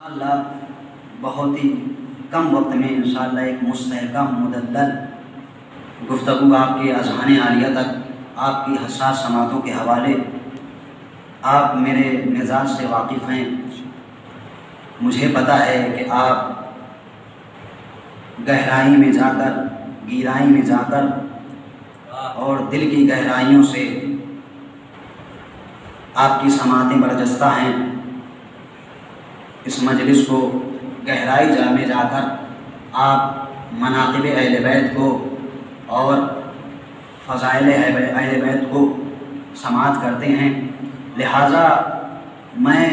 اللہ بہت ہی کم وقت میں انشاءاللہ ایک مستحکم مدلل گفتگو آپ کے اذہان عالیہ تک، آپ کی حساس سماعتوں کے حوالے، آپ میرے مزاج سے واقف ہیں، مجھے پتہ ہے کہ آپ گہرائی میں جا کر، گہرائی میں جا کر اور دل کی گہرائیوں سے آپ کی سماعتیں برجستہ ہیں۔ اس مجلس کو گہرائی جا میں جا کر آپ مناقب اہل بیت کو اور فضائل اہل بیت کو سماعت کرتے ہیں، لہٰذا میں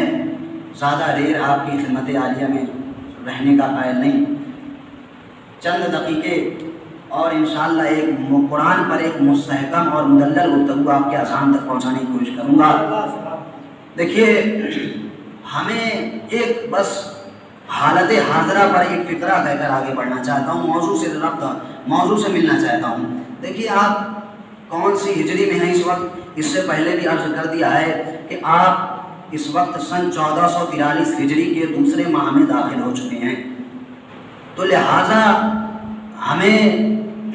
زیادہ دیر آپ کی خدمت عالیہ میں رہنے کا قائل نہیں، چند دقیقے اور انشاءاللہ ایک قرآن پر ایک مستحکم اور مدلل گفتگو آپ کے اذہان تک پہنچانے کی کوشش کروں گا۔ دیکھیے، ہمیں ایک بس حالت حاضرہ پر ایک فکرہ کہہ کر آگے بڑھنا چاہتا ہوں، موضوع سے ملنا چاہتا ہوں۔ دیکھیے، آپ کون سی ہجری میں ہیں اس وقت؟ اس سے پہلے بھی عرض کر دیا ہے کہ آپ اس وقت سن 1443 ہجری کے دوسرے ماہ میں داخل ہو چکے ہیں، تو لہٰذا ہمیں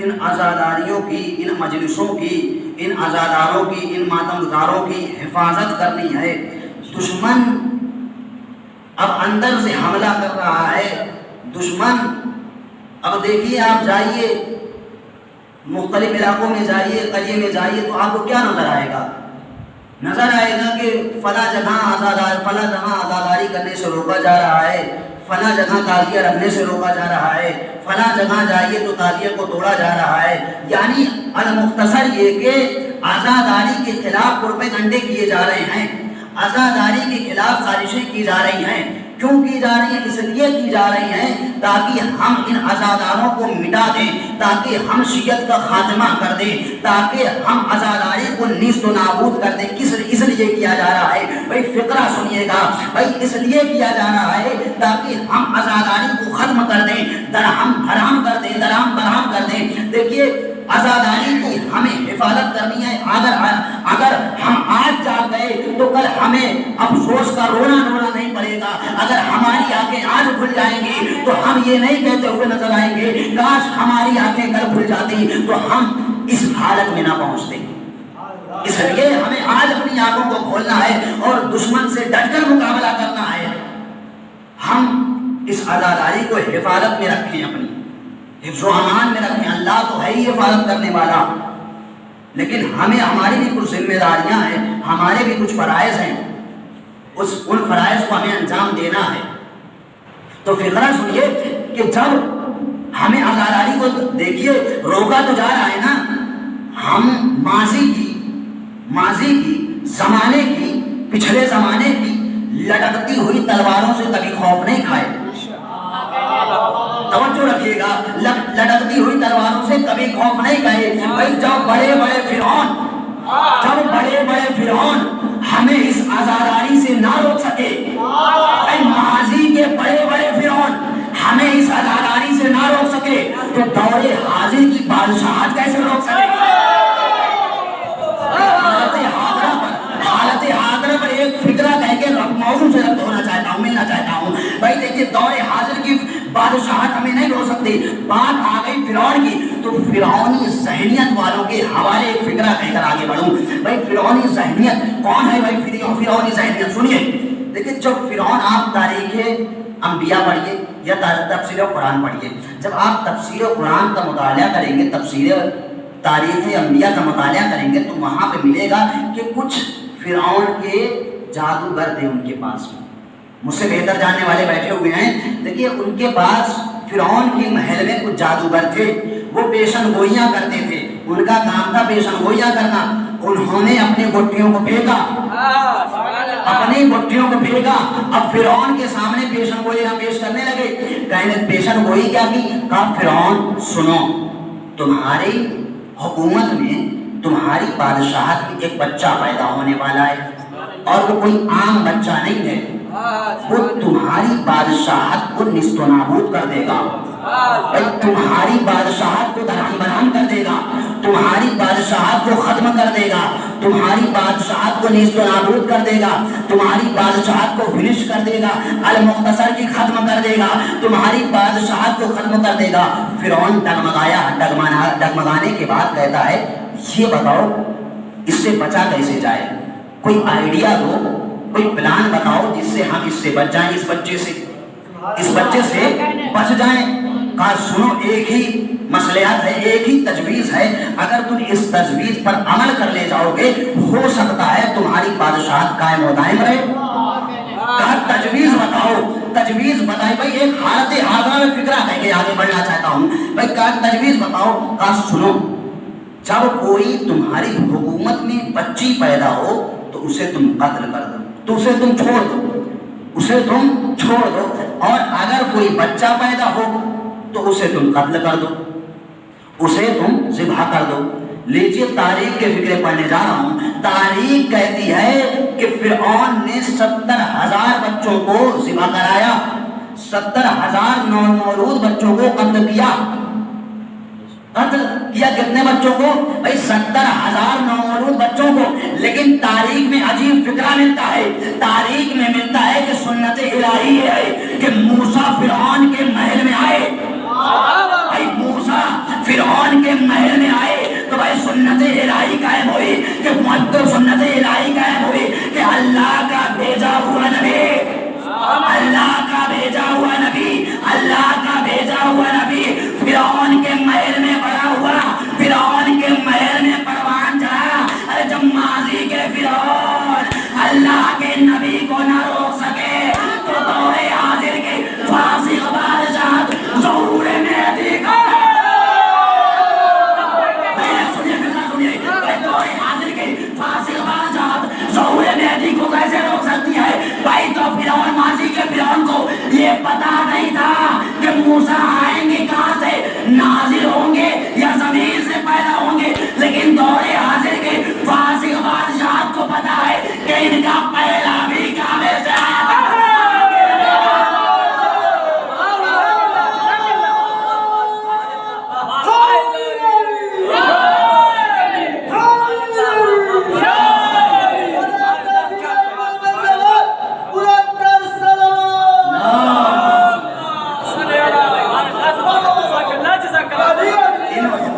ان عزاداریوں کی، ان مجلسوں کی، ان عزاداروں کی، ان ماتمگزاروں کی حفاظت کرنی ہے۔ دشمن اب اندر سے حملہ کر رہا ہے، دشمن اب دیکھیے، آپ جائیے مختلف علاقوں میں جائیے، قریے میں جائیے، تو آپ کو کیا نظر آئے گا؟ نظر آئے گا کہ فلاں جگہ عزاداری کرنے سے روکا جا رہا ہے، فلاں جگہ تعزیہ رکھنے سے روکا جا رہا ہے، فلاں جگہ جائیے تو تعزیہ کو توڑا جا رہا ہے۔ یعنی المختصر یہ کہ عزاداری کے خلاف پروپیگنڈے کیے جا رہے ہیں، عزاداری کے خلاف سازشیں کی جا رہی ہیں۔ کیوں کی جا رہی ہیں؟ اس لیے کی جا رہی ہیں تاکہ ہم ان عزاداروں کو مٹا دیں، تاکہ ہم شیعت کا خاتمہ کر دیں، تاکہ ہم عزاداری کو نیست و نابود کر دیں۔ اس لیے کیا جا رہا ہے بھائی، فقرہ سنیے گا بھائی، اس لیے کیا جا رہا ہے تاکہ ہم عزاداری کو ختم کر دیں، درہم برہم کر دیں۔ دیکھیے، عزاداری کی ہمیں حفاظت کرنی ہے۔ اگر ہم آج جاگ گئے تو کل ہمیں افسوس کا رونا نہیں پڑے گا۔ اگر ہماری آنکھیں آج کھل جائیں گی تو ہم یہ نہیں کہتے ہوئے نظر آئیں گے کاش ہماری آنکھیں کل کھل جاتی تو ہم اس حالت میں نہ پہنچتے۔ اس لیے ہمیں آج اپنی آنکھوں کو کھولنا ہے اور دشمن سے ڈٹ کر مقابلہ کرنا ہے۔ ہم اس عزاداری کو حفاظت میں رکھیں، اپنی حفظ و امان میں رکھیں۔ اللہ تو ہے ہی حفاظت کرنے والا، لیکن ہماری بھی کچھ ذمہ داریاں ہیں، ہمارے بھی کچھ فرائض ہیں، ان فرائض کو ہمیں انجام دینا ہے۔ تو فقرہ سنیے کہ جب ہمیں عزاداری کو دیکھیے روکا تو جا رہا ہے نا، ہم ماضی کی زمانے کی، پچھلے زمانے کی لٹکتی ہوئی تلواروں سے کبھی خوف نہیں کھائے۔ توجہ رکھیے گا، لٹکتی ہوئی تلواروں سے کبھی خوف نہیں کھائے۔ بھائی، جب بڑے بڑے فرعون ہمیں اس عزاداری سے نہ روک سکے، ماضی کے بڑے فرعون ہمیں اس عزاداری سے نہ روک سکے تو دور حاضر کی بادشاہت کیسے روک سکے؟ حالت حاضرہ پر ایک فکرہ کہہ کے موضوع سے ربط ہونا چاہتا ہوں، ملنا چاہتا ہوں۔ بھائی دیکھیے، دور حاضر کی بادشاہت ہمیں نہیں روک سکتی۔ بات آ گئی فرعون کی، تو فرعونی ذہنیت والوں کے حوالے ایک فکرہ کہہ کر آگے بڑھوں۔ بھائی، فرعونی ذہنیت کون ہے؟ بھائی، فرعونی ذہنیت سنیے۔ دیکھیے، جب فرعون، آپ تاریخ انبیاء پڑھیے یا تفسیر قرآن پڑھیے، جب آپ تفسیر قرآن کا مطالعہ کریں گے، تاریخ انبیاء کا مطالعہ کریں گے، تو وہاں پہ ملے گا کہ کچھ فرعون کے جادوگر تھے ان کے پاس میں، مجھ سے بہتر جاننے والے بیٹھے ہوئے ہیں۔ دیکھیے، ان کے پاس فرعون کے محل میں کچھ جادوگر تھے، وہ پیشن گوئیاں کرتے تھے، ان کا کام تھا پیشن گوئیاں کرنا۔ انہوں نے اپنی گٹھیوں کو پھینکا، اب فرعون کے سامنے پیشن گوئیاں پیش کرنے لگے۔ کہنے پیشن گوئی کیا کی؟ کہا فرعون سنو، تمہاری حکومت میں، تمہاری بادشاہت میں ایک بچہ پیدا ہونے والا ہے، اور وہ کوئی عام بچہ نہیں ہے، وہ تمہاری بادشاہت کو نیست و نابود کر دے گا، تمہاری بادشاہت کو درہم برہم کر دے گا، تمہاری بادشاہت کو ختم کر دے گا، تمہاری بادشاہت کو نیست و نابود کر دے گا، تمہاری بادشاہت کو فنش کر دے گا، المختصر کی ختم کر دے گا، تمہاری بادشاہت کو ختم کر دے گا۔ فرعون ڈگمگایا، ڈگمگانے کے بعد کہتا ہے یہ بتاؤ اس سے بچا کیسے جائے، کوئی آئیڈیا دو، کوئی پلان بتاؤ جس سے ہم اس سے بچ جائیں، اس بچے سے بچ جائیں۔ کہا سنو، ایک ہی مصلحت ہے، ایک ہی تجویز ہے، اگر تم اس تجویز پر عمل کر لے جاؤ گے ہو سکتا ہے تمہاری بادشاہت قائم و دائم رہے۔ کہا تجویز بتاؤ، تجویز بتائی بھائی، ایک حالت حاضرہ میں فکرہ کہہ کے آگے بڑھنا چاہتا ہوں بھائی، کہا تجویز بتاؤ۔ کہا سنو، جب کوئی تمہاری حکومت میں بچی پیدا ہو تو اسے تم قتل کر دو، تو اسے تم چھوڑ دو، اسے تم چھوڑ دو، اور اگر کوئی بچہ پیدا ہو تو اسے تم قتل کر دو، اسے تم ذبح کر دو۔ لیجیے تاریخ کے فکرے پڑھنے جا رہا ہوں۔ تاریخ کہتی ہے کہ فرعون نے 70,000 بچوں کو ذبح کرایا، 70,000 نومولود بچوں کو قتل کیا۔ قتل کیا کتنے بچوں کو؟ بھائی 70,000 نومولود بچوں کو۔ لیکن تاریخ میں عجیب فکرہ ملتا ہے، تاریخ میں ملتا ہے کہ سنت الہی ہے کہ موسیٰ فرعون کے محل میں آئے۔ بھائی موسیٰ فرعون کے محل میں آئے تو بھائی سنت الہی قائم ہوئی کہ سنت الہی قائم ہوئی کہ اللہ کا بھیجا ہوا نبی، اللہ کا بھیجا ہوا نبی، اللہ کا بھیجا ہوا نبی فرعون کے محل میں پڑا ہوا، فرعون کے محل میں پروان چڑھا۔ ارے جب ماضی کے فرعون اللہ کے نبی کو نہ روک سکے تو دور حاضر کے فاسق بادشاہ ظہور مہدی کا ظہور مہدی کو کیسے روک سکتی ہے؟ بھائی تو فرعون، ماضی کے فرعون کو یہ پتا نہیں تھا کہ موسیٰ آئیں گے کہاں سے، نازل ہوں گے یا زمین سے پیدا ہوں گے، لیکن دور حاضر کے فاسق بادشاہ کو پتا ہے کہ ان کا پہلا بھی کعبے سے آیا تھا۔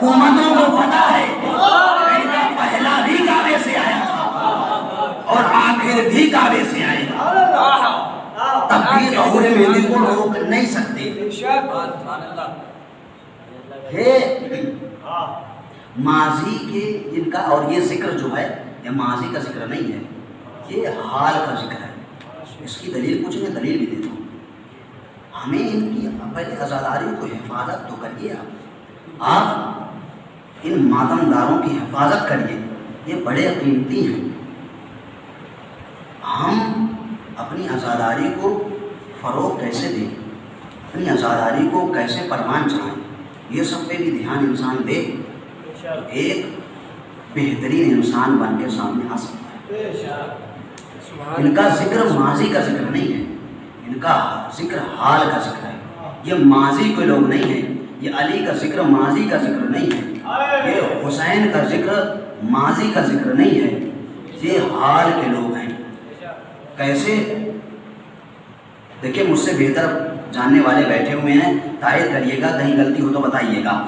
حکومتوں کو پتا ہے ان کا پہلا بھی کعبے سے آیا تھا اور آخر بھی کعبے سے آئے گا، تب بھی ظہور مہدی کو روک نہیں سکتے۔ ماضی کے ان کا، اور یہ ذکر جو ہے یہ ماضی کا ذکر نہیں ہے، یہ حال کا ذکر ہے۔ اس کی دلیل کچھ میں دلیل بھی دیتا ہوں۔ ہمیں ان کی پہلے عزاداری کو حفاظت تو کریے، آپ ان ماتمداروں کی حفاظت کریے، یہ بڑے قیمتی ہیں۔ ہم اپنی عزاداری کو فروغ کیسے دیں، اپنی عزاداری کو کیسے پروان چڑھائیں، یہ سب پہ بھی دھیان انسان دے تو ایک بہترین انسان بن کے سامنے آ سکتا ہے۔ ان کا ذکر ماضی کا ذکر نہیں ہے، ان کا ذکر حال کا ذکر ہے۔ یہ ماضی کے لوگ نہیں ہیں، یہ علی کا ذکر ماضی کا ذکر نہیں ہے، یہ حسین کا ذکر ماضی کا ذکر نہیں ہے، یہ حال کے لوگ ہیں۔ کیسے؟ دیکھیں مجھ سے بہتر جاننے والے بیٹھے ہوئے ہیں، تائید کریے گا، کہیں غلطی ہو تو بتائیے گا۔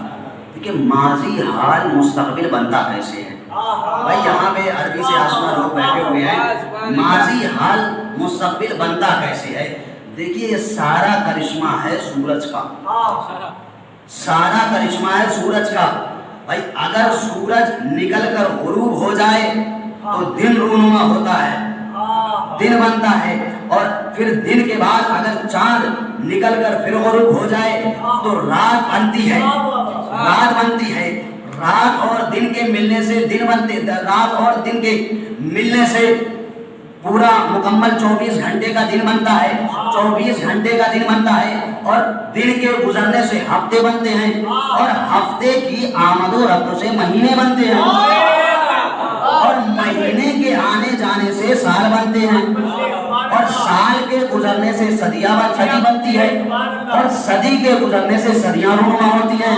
دیکھیں ماضی حال مستقبل بنتا کیسے ہے؟ بھائی یہاں پہ عربی سے آشنا لوگ بیٹھے ہوئے ہیں، ماضی حال مستقبل بنتا کیسے ہے؟ دیکھیے یہ سارا کرشمہ ہے سورج کا، سارا کرشمہ ہے سورج کا۔ بھائی اگر سورج نکل کر غروب ہو جائے تو دن رونما ہوتا ہے، دن بنتا ہے، اور پھر دن کے بعد اگر چاند نکل کر پھر غروب ہو جائے تو رات بنتی ہے، رات بنتی ہے۔ رات اور دن کے ملنے سے دن بنتے، رات اور دن کے ملنے سے پورا مکمل 24 گھنٹے کا دن بنتا ہے، 24 گھنٹے کا دن بنتا ہے، اور دن کے گزرنے سے ہفتے بنتے ہیں، اور ہفتے کی آمد و رفت سے مہینے بنتے ہیں، اور مہینے کے آنے جانے سے سال بنتے ہیں، اور سال کے گزرنے سے صدی بنتی ہے، اور صدی کے گزرنے سے صدیاں رونما ہوتی ہیں،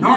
9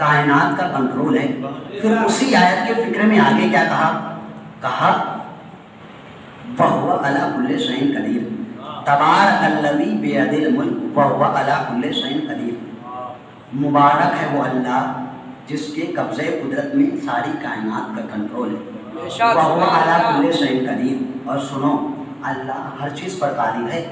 کائنات کا کنٹرول ہے۔ پھر اسی آیت کے فکر میں آگے کیا کہا؟ کہا وَهُوَ عَلَى كُلِّ شَيْءٍ قَدِيرٌ تبارک الذی بیدہ الملک وَهُوَ عَلَى كُلِّ شَيْءٍ قَدِيرٌ، مبارک ہے وہ اللہ جس کے قبضے قدرت میں ساری کائنات کا کنٹرول ہے۔ وَهُوَ عَلَى كُلِّ شَيْءٍ قَدِيرٌ، اور سنو اللہ ہر چیز پر قادر ہے،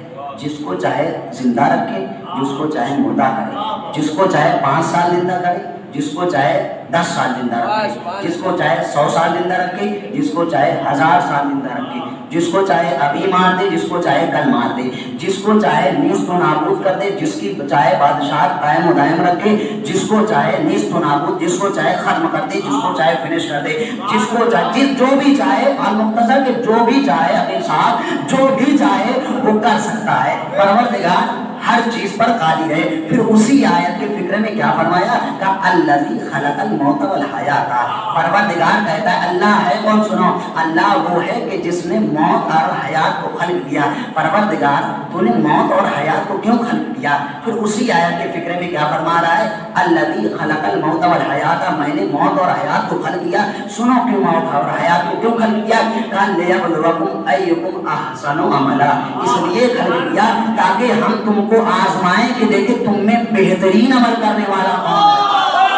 جس کو چاہے زندہ رکھے، جس کو چاہے مردہ کرے، جس کو چاہے 5 سال زندہ کرے، جس کو چاہے 10 سال زندہ رکھے، جس کو چاہے 100 سال زندہ رکھے، جس کو چاہے 1000 سال زندہ رکھے، جس کو چاہے ابھی مار دے، جس کو چاہے کل مار دے، جس کو چاہے نیست و نابود کر دے، جس کی چاہے بادشاہت قائم و دائم رکھے، جس کو چاہے نیست و نابود، جس کو چاہے ختم کر دے، جس کو چاہے فنش کر دے، جس کو چاہے جو بھی چاہے، مختصر کہ جو بھی چاہے اپنے ساتھ جو بھی چاہے وہ کر سکتا ہے۔ پروردگار ہر چیز پر قادر ہے۔ پھر اسی آیت کے فکر میں کیا فرمایا؟ کہ الذی خلق الموت والحیات، پروردگار کہتا ہے اللہ ہے کون؟ سنو، اللہ وہ ہے کہ جس نے موت اور حیات کو خلق کیا۔ پروردگار تو نے موت اور حیات کو کیوں خلق کیا؟ پھر اسی آیت کے فکر میں کیا فرما رہا ہے؟ الذی خلق الموت والحیات، میں نے موت اور حیات کو خلق کیا۔ سنو کیوں موت اور حیات کو کیوں خلق کیا؟ کہ لیبلوکم ایکم احسن عملا، اس لیے خلق کیا تاکہ ہم تم کو آزمائیں کہ دیکھیں تم میں بہترین عمل کرنے والا کون ہے،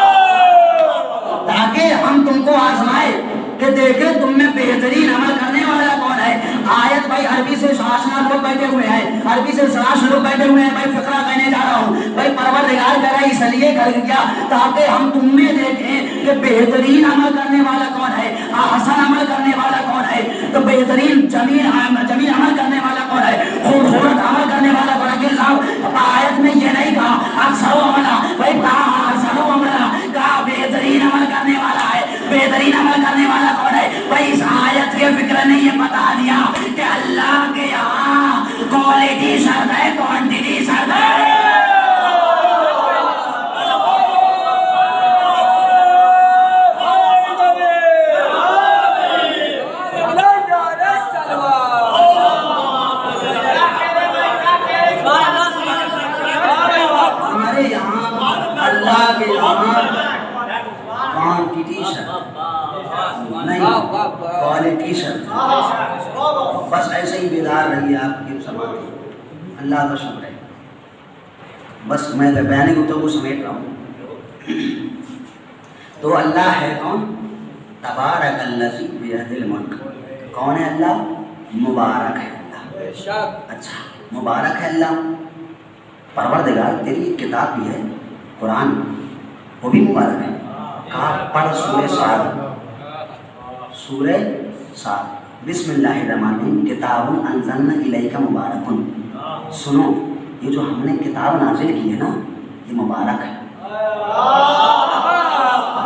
تاکہ ہم تم کو آزمائیں کہ دیکھیں تم میں بہترین عمل کرنے والا کون ہے۔ آیت بھائی عربی سے آشنا لوگ بیٹھے ہوئے ہیں، عربی سے سراش لوگ بیٹھے ہوئے ہیں، بھائی فقرہ کہنے جا رہا ہوں، بھائی پروردگار کہہ رہا ہے اس لیے خلق کیا تاکہ ہم تم میں دیکھیں کہ بہترین عمل کرنے والا کون ہے، احسن عمل کرنے والا کون ہے، تو بہترین جمیل عمل کرنے والا کون ہے، خوبصورت عمل کرنے والا کون ہے۔ کہ آیت میں یہ نہیں کہا اکثر عملہ، بھائی کہا اکثر عملہ، کہا بہترین عمل کرنے والا ہے۔ بہترین عمل کرنے والا کون ہے؟ بھائی اس آیت کے فکر نے یہ بتا دیا کہ اللہ کے یہاں کوالٹی شرط ہے، کوانٹٹی شرط ہے۔ کوالٹی شرط، بس ایسے ہی بیدار رہیے آپ کی سماعت، اللہ کا شکر ہے۔ بس میں بیان گفتگو سمیٹ رہا ہوں۔ تو اللہ ہے کون؟ تبارک الذی بیدہ الملک، کون ہے اللہ؟ مبارک ہے اللہ۔ اچھا مبارک ہے اللہ، پروردگار تیری ایک کتاب بھی ہے قرآن، وہ بھی مبارک ہے۔ کہا پڑھ سورہ صاد، سورہ صاد، بسم اللہ الرحمن الرحیم، کتاب انزلنا الیک مبارک۔ سنو یہ جو ہم نے کتاب نازل کی ہے نا یہ مبارک ہے۔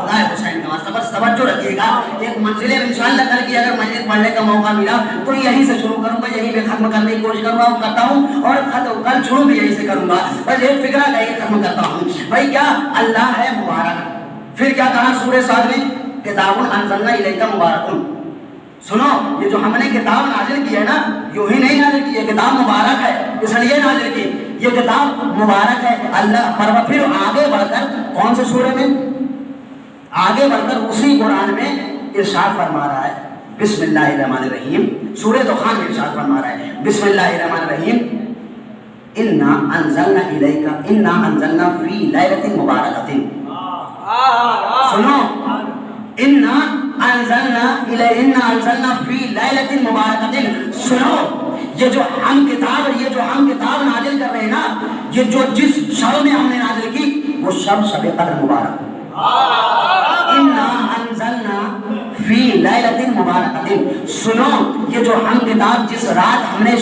خدا حسین کا واسطہ بس توجہ رکھیے گا، ایک منزل ہے انشاءاللہ کل کی اگر مجلس پڑھنے کا موقع ملا تو یہیں سے شروع کروں گا، یہیں پہ ختم کرنے کی کوشش کرتا ہوں اور کل شروع بھی یہیں سے کروں گا، بس ایک فکرہ کا یہ ختم کرتا ہوں۔ بھائی کیا اللہ ہے مبارک، پھر کیا کہا سورہ صاد میں؟ کتاب انزلنا الیک مبارک۔ سنو یہ جو ہم نے کتاب نازل کی ہے نا یوں ہی نہیں نازل کی، یہ کتاب مبارک ہے اس لیے نازل کی، یہ کتاب مبارک ہے اللہ پر۔ پھر آگے بڑھ کر کون سے سورہ میں؟ آگے بڑھ کر اسی قرآن میں ارشاد فرما رہا ہے بسم اللہ الرحمن الرحیم، سورہ دخان میں ارشاد فرما رہا ہے بسم اللہ الرحمن الرحیم، انا انزلنا فی لیلۃ مبارکۃ۔ سنو انا انزلنا فی لیلۃ مبارکۃ، سنو یہ جو ہم کتاب نازل کر رہے ہیں نا، یہ جو جس شب میں ہم نے نازل کی وہ شب قدر مبارک۔ انا انزلنا فی لیلۃ مبارکۃ، سنو یہ جو ہم کتاب جس رات میں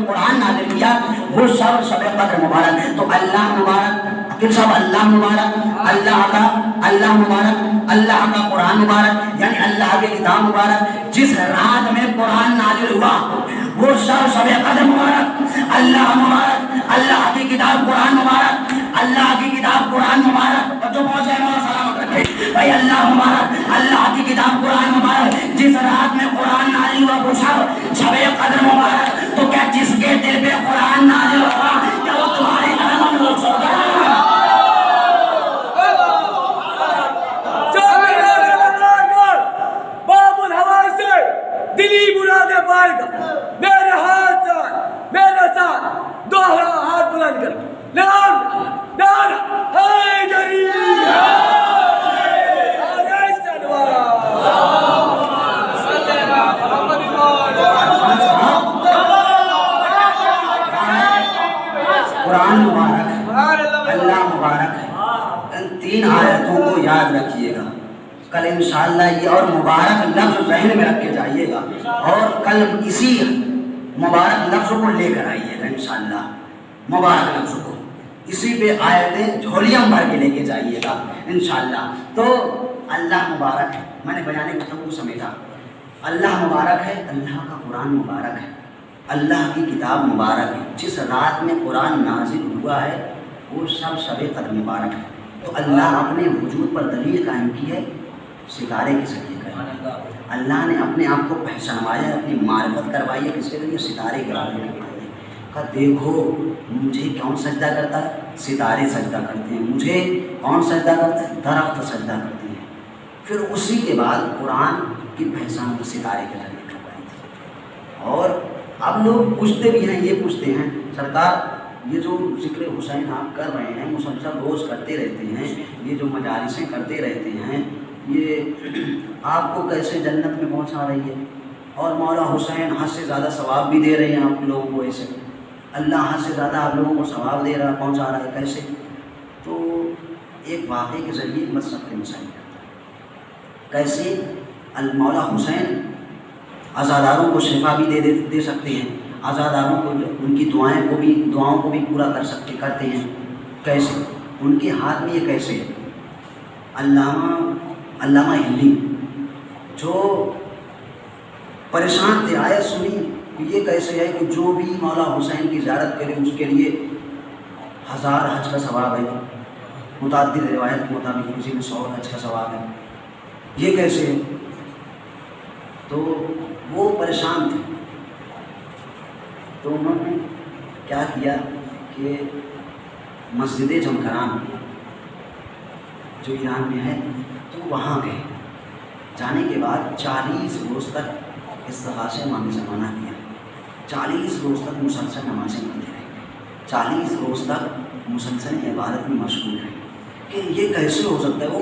قرآن نازل کیا وہ شب قدر مبارک۔ تو اللہ مبارک، سب اللہ مبارک، اللہ مبارک، اللہ کا قرآن مبارک، یعنی اللہ کی کتاب مبارک۔ جس رات میں قرآن نازل ہوا وہ شب قدر مبارک، اللہ مبارک، اللہ کی کتاب قرآن مبارک، اللہ کی کتاب قرآن مبارک۔ جو پہنچے مولا سلامت رکھے بھائی، اللہ مبارک، اللہ کی کتاب قرآن مبارک۔ جس رات میں قرآن نازل ہوا وہ شب قدر مبارک۔ تو کیا جس کے دل پہ قرآن نازل ہوا کیا وہ تمہارے قدم میں ہوگا؟ ان 3 آیتوں کو یاد رکھیے گا. کل انشاءاللہ یہ اور مبارک لفظ ذہن میں رکھ کے جائیے گا اور کل اسی مبارک لفظ کو لے کر آئیے گا انشاءاللہ. مبارک لفظ کو اسی پہ آیتیں جھولیاں بھر کے لے کے جائیے گا انشاءاللہ. تو اللہ مبارک ہے. میں نے بیان گفتگو سمجھا. اللہ مبارک ہے، اللہ کا قرآن مبارک ہے، اللہ کی کتاب مبارک ہے. جس رات میں قرآن نازل ہوا ہے وہ شب قدر مبارک ہے. تو اللہ اپنے وجود پر دلیل قائم کی ہے ستارے کے ذریعے کا. اللہ نے اپنے آپ کو پہچانوایا، اپنی معرفت کروائی ہے کس کے ذریعے؟ ستارے کے ذریعے. کہ دیکھو مجھے کون سجدہ کرتا ہے؟ ستارے سجدہ کرتے ہیں. مجھے کون سجدہ کرتا ہے؟ درخت سجدہ کرتے ہیں. پھر اسی کے بعد قرآن کی پہچان ستارے کے ذریعے کروائی تھی. اور اب لوگ پوچھتے بھی ہیں، یہ پوچھتے ہیں سرکار یہ جو ذکر حسین آپ کر رہے ہیں، مسلسل روز کرتے رہتے ہیں، یہ جو مجالسیں کرتے رہتے ہیں، یہ آپ کو کیسے جنت میں پہنچا رہی ہے؟ اور مولا حسین حد سے زیادہ ثواب بھی دے رہے ہیں آپ لوگوں کو. ایسے اللہ حد سے زیادہ آپ لوگوں کو ثواب دے رہا، پہنچا رہا ہے، کیسے؟ تو ایک واقعے کے ذریعے مذہب کے مسائل کیسے مولا حسین عزاداروں کو شفا بھی دے سکتے ہیں، عزاداروں کو ان کی دعاؤں کو بھی پورا کرتے ہیں. کیسے؟ ان کے ہاتھ میں یہ کیسے ہے؟ علامہ ہندی جو پریشان تھے، آیت سنی یہ کیسے ہے کہ جو بھی مولا حسین کی زیارت کرے اس کے لیے 1000 حج کا ثواب ہے. متعدد روایت کے مطابق کسی میں 100 حج کا ثواب ہے. یہ کیسے ہے؟ تو وہ پریشان تھے. تو انہوں نے کیا کیا کہ مسجد جمکران جو ایران میں ہے تو وہاں گئے. جانے کے بعد 40 روز تک استغاثے مانگنے سے منع کیا. 40 روز تک مسلسل نمازیں پڑھتے رہے، 40 روز تک مسلسل عبادت میں مشغول رہے. کہ یہ کیسے ہو سکتا ہے؟ وہ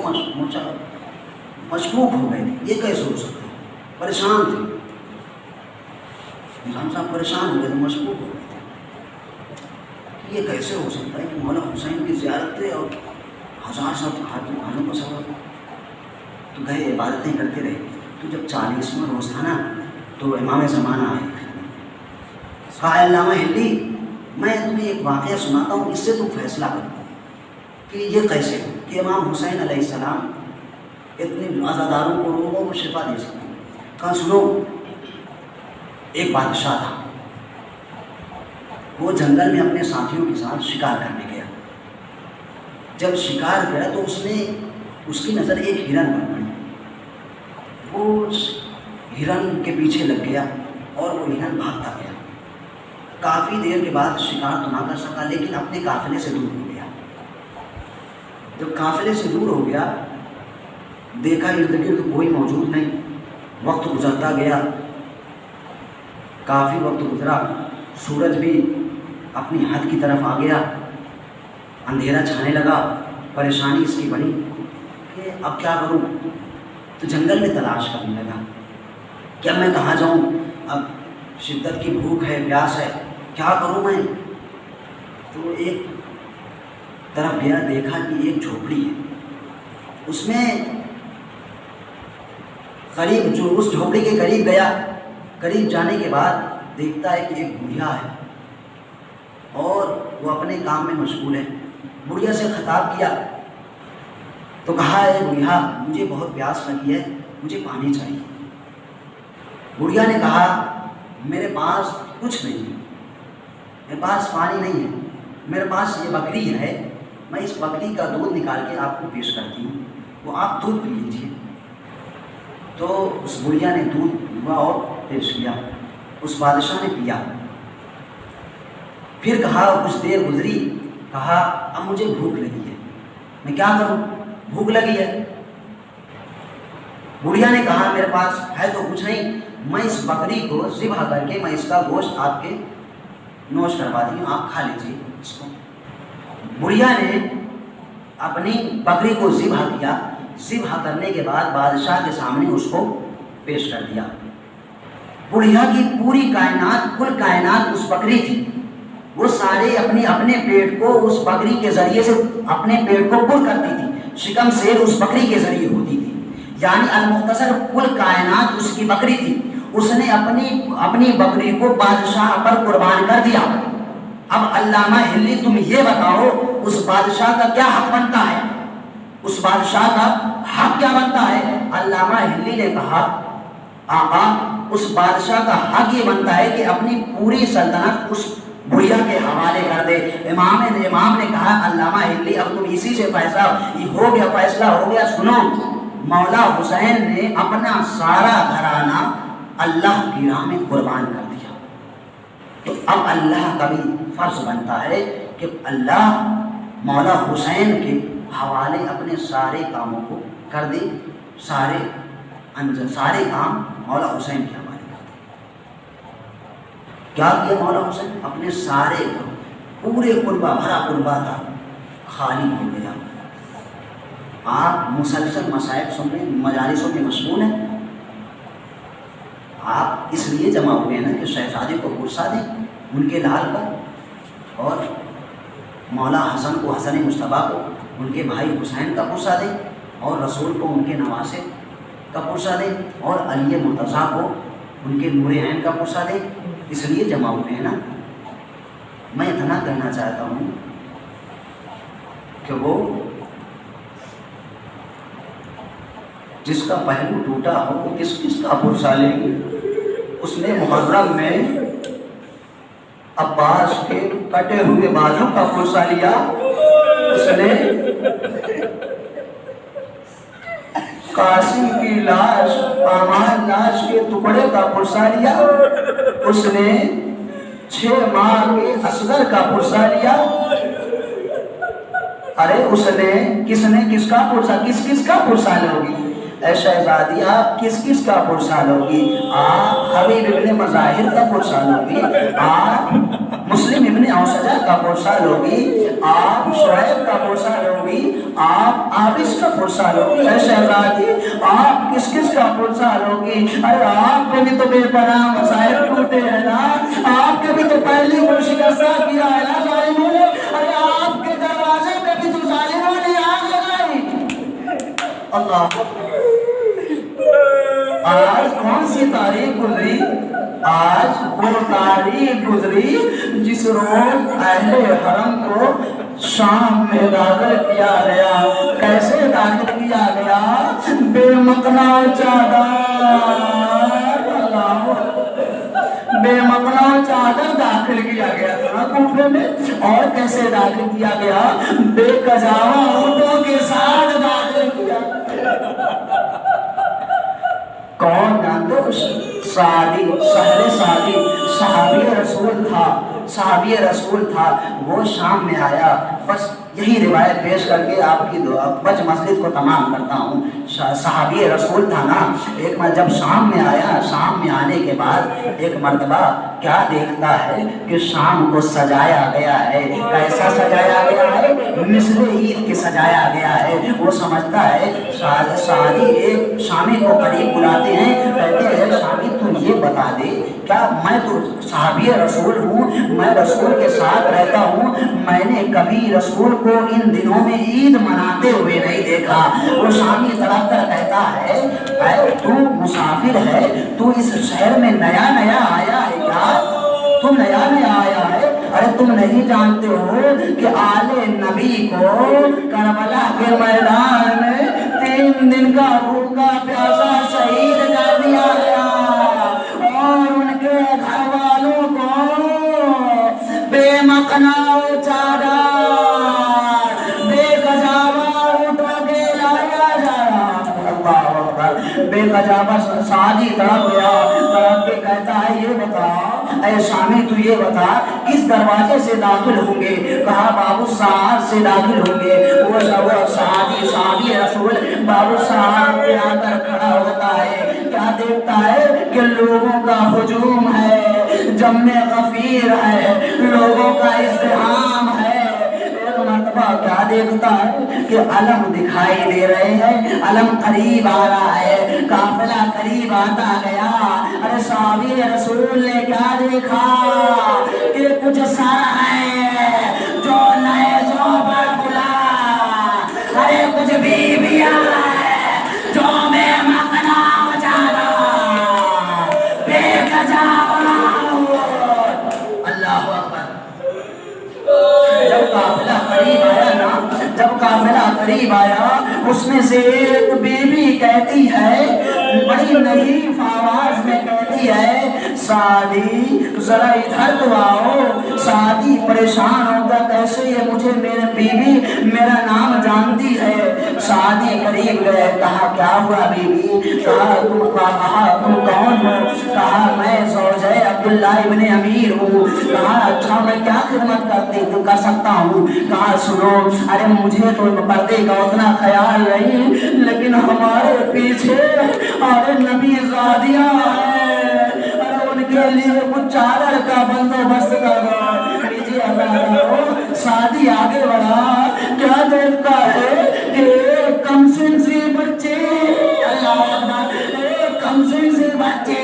مشکوک ہو گئے تھے، یہ کیسے ہو سکتا ہے؟ پریشان تھے. امام صاحب پریشان ہو گئے تھے، مشکوک ہو گئے تھے. یہ کیسے ہو سکتا ہے کہ مولا حسین کی زیارت تھے اور 1000 حاجوں کا ثواب؟ تو گئے، عبادتیں کرتے رہے. تو جب 40واں روز تھا نا تو امام زمانہ آئے. کہا علامہ ہندی میں تمہیں ایک واقعہ سناتا ہوں، اس سے تم فیصلہ کرو کہ یہ کیسے ہو کہ امام حسین علیہ السلام اتنے عزاداروں کو لوگوں کو شفا دے سکتے ہیں. کہا سنو. ایک بادشاہ تھا، وہ جنگل میں اپنے ساتھیوں کے ساتھ شکار کرنے گیا. جب شکار گیا تو اس کی نظر ایک ہرن پر پڑی. وہ ہرن کے پیچھے لگ گیا اور وہ ہرن بھاگتا گیا. کافی دیر کے بعد شکار تو نہ کر سکا لیکن اپنے قافلے سے دور ہو گیا. جب قافلے سے دور ہو گیا دیکھا ارد گرد کوئی موجود نہیں. وقت گزرتا گیا، کافی وقت گزرا. سورج بھی اپنی حد کی طرف آ گیا، اندھیرا چھانے لگا. پریشانی اس کی بڑھی کہ اب کیا کروں. تو جنگل میں تلاش کرنے لگا کہ اب میں کہاں جاؤں، اب شدت کی بھوک ہے، پیاس ہے، کیا کروں میں. تو ایک طرف گیا، دیکھا کہ ایک جھوپڑی ہے. اس میں قریب جو اس جھوپڑی کے قریب گیا، قریب جانے کے بعد دیکھتا ہے کہ ایک بڑھیا ہے اور وہ اپنے کام میں مشغول ہے. بڑھیا سے خطاب کیا تو کہا اے بڑھیا مجھے بہت پیاس لگی ہے، مجھے پانی چاہیے. بڑھیا نے کہا میرے پاس کچھ نہیں ہے، میرے پاس پانی نہیں ہے، میرے پاس یہ بکری ہے، میں اس بکری کا دودھ نکال کے آپ کو پیش کرتی ہوں، وہ آپ دودھ پی لیجیے. تو اس بڑھیا نے دودھ ہوا اور پیش کیا. اس بادشاہ نے پیا. پھر کہا کچھ دیر گزری، کہا اب مجھے بھوک لگی ہے، میں کیا کروں، بھوک لگی ہے. بڑھیا نے کہا میرے پاس ہے تو کچھ نہیں، میں اس بکری کو ذبح کر کے میں اس کا گوشت آپ کے نوش کرواتی ہوں، آپ کھا لیجیے اس کو. بڑھیا نے اپنی بکری کو ذبح کیا. ذبح کرنے کے بعد بادشاہ کے سامنے اس کو پیش کر دیا. بڑھیا کی پوری کائنات، کل کائنات اس بکری تھی. وہ سارے اپنے اپنے پیٹ کو اس بکری کے ذریعے سے اپنے پیٹ کو پر کرتی تھی، شکم سیر اس بکری کے ذریعے ہوتی تھی، یعنی المختصر کل کائنات اس کی بکری تھی، اس نے اپنی بکری کو بادشاہ پر قربان کر دیا۔ اب علامہ ہلی تم یہ بتاؤ اس بادشاہ کا کیا حق بنتا ہے، اس بادشاہ کا حق کیا بنتا ہے؟ علامہ ہلی نے کہا آقا اس بادشاہ کا حق یہ بنتا ہے کہ اپنی پوری سلطنت اس بھیا کے حوالے کر دے۔ امام نے کہا علامہ ہلی اب تم اسی سے فیصلہ ہو گیا، سنو، مولا حسین نے اپنا سارا گھرانہ اللہ کی راہ میں قربان کر دیا، تو اب اللہ کا بھی فرض بنتا ہے کہ اللہ مولا حسین کے حوالے اپنے سارے کاموں کو کر دے، سارے کام مولا حسین کے حوالے کر دے۔ کیا کیا مولا حسین؟ اپنے سارے کام، پورے قربہ بھرا قربہ تھا، خالی ہو گیا۔ آپ مسلسل مسائل سن رہے ہیں، مجالسوں میں مشغول ہیں، آپ اس لیے جمع ہوئے ہیں نا کہ شہزادے کو غصہ دیں ان کے لال پر، اور مولا حسن کو، حسن مصطفیٰ کو ان کے بھائی حسین کا غصہ دیں، اور رسول کو ان کے نواسے کا غصہ دیں، اور علی مرتضیٰ کو ان کے نور عین کا غصہ دیں، اس لیے جمع ہوئے ہیں نا۔ میں اتنا کہنا چاہتا ہوں کہ وہ جس کا پہلو ٹوٹا ہو وہ کس کا پرسہ لیں گے؟ اس نے محرم میں عباس کے کٹے ہوئے بالوں کا پرسہ لیا، اس نے قاسم کی لاش، پامال لاش کے ٹکڑے کا پرسہ لیا، اس نے 6 ماہ کے اصغر کا پرسہ لیا۔ ارے اس نے کس کا پرسہ لوگی؟ اے شہزادی آپ کس کا پرسہ لوگی؟ آپ حبیب ابن مظاہر کا پرسہ لوگی، آپ مسلم ابن اوسجہ کا پرسہ لوگی، آپ شعیب کا پرسہ لوگی، آپ عابس کا پرسہ لوگی۔ اے شہزادی آپ کس کا پرسہ لوگی؟ ارے آپ کے بھی تو بے پناہ مسائل ٹوٹے ہیں نا، آپ کے بھی تو پہلی کو شکستہ کیا ہے نا ظالموں نے، ارے آپ کے دروازے پہ بھی تو ظالموں نے آگ لگائی۔ اللہ، آج کون سی تاریخ گزری؟ آج وہ تاریخ گزری جس روز اہل حرم کو شام میں داخل کیا گیا۔ کیسے داخل کیا گیا؟ بے مقنا چادر داخل کیا گیا تھا کوفے میں، اور کیسے داخل کیا گیا؟ بے کجاوا اونٹوں کے ساتھ داخل کیا۔ کون جانتے ہو؟ سہل سعدی صحابی رسول تھا، وہ شام میں آیا۔ بس یہی روایت پیش کر کے آپ کی بچ مسجد کو تمام کرتا ہوں۔ صحابی رسول تھا نا، ایک بار جب شام میں آیا، شام میں آنے کے بعد ایک مرتبہ کیا دیکھتا ہے کہ شام کو سجایا گیا ہے۔ کیسا سجایا گیا ہے؟ مثل عید کے سجایا گیا ہے۔ وہ سمجھتا ہے، شادی ایک شامی کو قریب بلاتے ہیں، کہتے ہیں شامی تم یہ بتا دے، کیا میں تو صحابی رسول ہوں، میں رسول کے ساتھ رہتا ہوں، میں نے کبھی رسول کو ان دنوں میں عید مناتے ہوئے نہیں دیکھا۔ وہ شامی تڑپ کر کہتا ہے، اے تو مسافر ہے، تو اس شہر میں نیا آیا ہے کیا؟ تم نیا آیا ہے؟ ارے تم نہیں جانتے ہو کہ آل نبی کو کربلا کے میدان میں 3 دن کا بھوکا پیاسا شہید کر دیا گیا، اور ان کے گھر والوں کو بے مقنا چادر، بے کجاوا اونٹوں کے لایا جایا۔ اللہ اکبر! بے کجاوا سعدی تڑپ گیا، تڑپ کے کہتا ہے یہ بتا اے شامی تو یہ بتا کس دروازے سے داخل ہوں گے؟ کہا بابو سعد سے داخل ہوں گے۔ وہ صحابی رسول بابو سعد پہ آ کر کھڑا ہوتا ہے، کیا دیکھتا ہے کہ لوگوں کا ہجوم ہے، جمع غفیر ہے، لوگوں کا ازدحام ہے۔ ایک مرتبہ کیا دیکھتا ہے کہ علم دکھائی دے رہے ہیں، علم قریب آ رہا ہے، قافلہ قریب آتا گیا، ارے صحابی رسول نے کیا دیکھا کہ کچھ سر ہے جو نئے زوبر بلا، ارے کچھ بیویاں ہیں جو میں مقنا اجالا بے کجاوا۔ اللہ اکبر۔ جب قافلہ قریب آیا نا، جب قافلہ قریب آیا، اس میں سے ایک بیوی کہتی ہے، بڑی نحیف آواز میں کہتی ہے، سعدی ذرا ادھر تو آؤ۔ سعدی پریشان ہوگا، کیسے یہ مجھے میرے بیوی میرا نام جانتی ہے۔ سعدی قریب گئے، کہا کیا ہوا بیوی؟ کہا تم کون ہو؟ کہا میں زوجہ عبداللہ ابن امیر ہوں۔ کہا اچھا میں کیا خدمت کر سکتا ہوں؟ کہا سنو، ارے مجھے تو پردے کا اتنا خیال نہیں، لیکن ہمارے پیچھے ارے نبی زادیاں ہیں، ارے ان کے لیے کچھ چادر کا بندوبست کرو۔ لیجیے اللہ، شادی آگے بڑھا، کیا دیکھتا ہے کہ ایک کم سن سی بچے، ایک کم سن سی بچے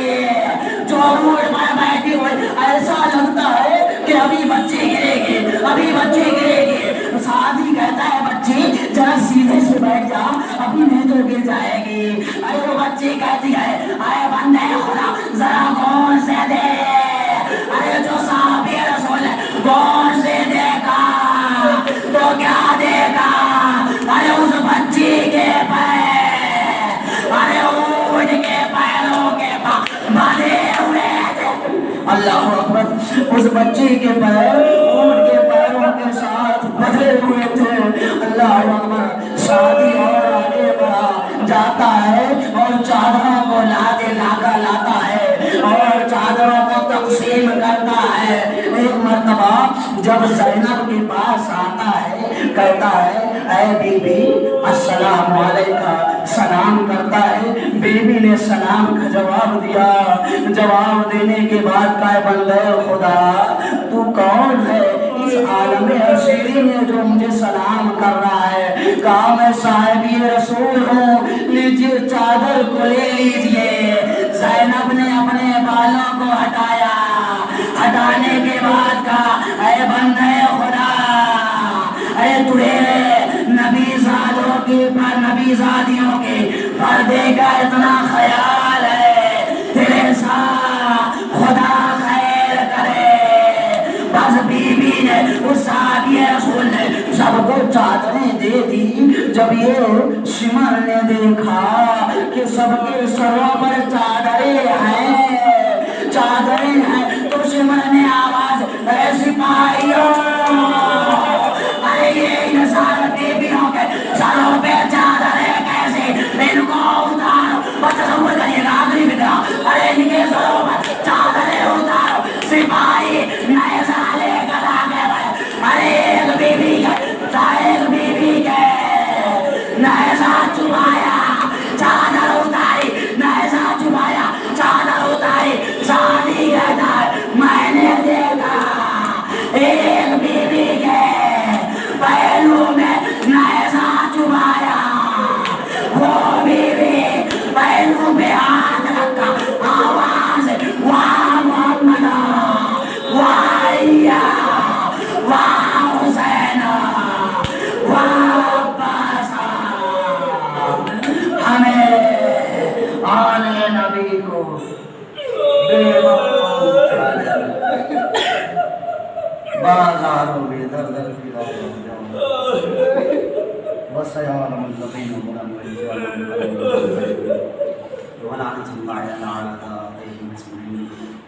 جو روڈ پر بیٹھی ہوئی، ایسا لگتا ہے کہ ابھی بچی گرے گی، ابھی بچی گرے گی۔ شادی کہتا ہے بچی ذرا سیدھے سے بیٹھ جا، ابھی نہیں تو گر جائے گی۔ ارے وہ بچی کہتی ہے، اے بندے خدا ذرا غور سے دے، ارے جو صحابی رسول ہے غور سے دیکھا تو کیا دیکھا؟ ارے اس بچی کے پیر، ارے اونٹ کے پیروں کے باندھے ہوئے تھے۔ اللہ اکبر۔ اس بچی کے پیر اونٹ کے پیروں کے ساتھ بدھے ہوئے تھے۔ اللہ اکبر۔ شادی اور آگے بڑھا جاتا ہے اور چادروں کو لاتا ہے اور چادروں کو تقسیم کرتا ہے۔ ایک مرتبہ جب زینب کے پاس آتا ہے، کہتا ہے اے بی بی السلام علیکہ، سلام کرتا ہے۔ بیوی نے سلام کا جواب دیا۔ جواب دینے کے بعد کہا بندے خدا تو کون ہے اس عالم حسیری میں جو مجھے سلام کر رہا ہے؟ کہا میں صاحبی رسول ہوں، لیجیے چادر کو لے لیجیے۔ زینب نے اپنے بالوں کو ہٹایا، ہٹانے کے بعد کہا اے بندے خدا، اے تجھے نبی زادیوں کے پردے کا اتنا خیال ہے، تیرے ساتھ خدا خیر کرے۔ بس بی بی نے اس صحابی رسول نے سب کو چادریں دے دی۔ جب یہ سمر نے دیکھا کہ سب کے سروں پر چادریں ہیں، چادریں ہیں، تو سمر نے آواز، اے سپاہیوں، ارے یہ انسان بیویوں کے سروں پہ چادریں کیسے، ان کو اتارو۔ بس تصور کریے گا آخری فکرہ، ارے ان کے سروں پر چادریں اتارو۔ سپاہی نیزہ لے کر آگے بڑھے، ارے ایک بیوی کے نیزہ چبایا، چادر اتاری، نیزہ چبایا، چادر اتاری۔ شادی کہتا ہے میں نے دیکھا ایک بیوی کے پہلو میں نیزہ چبایا، وہ بیوی پہلو میں ہاتھ رکھا، آواز واہ محمد واہ علیہ واہ حسین واہ عباس، ہمیں آنے نبی کو بے وقوف چادر، بازاروں میں در در کی بس یعلم الذین ظلموا ولعنة الله على العالمين۔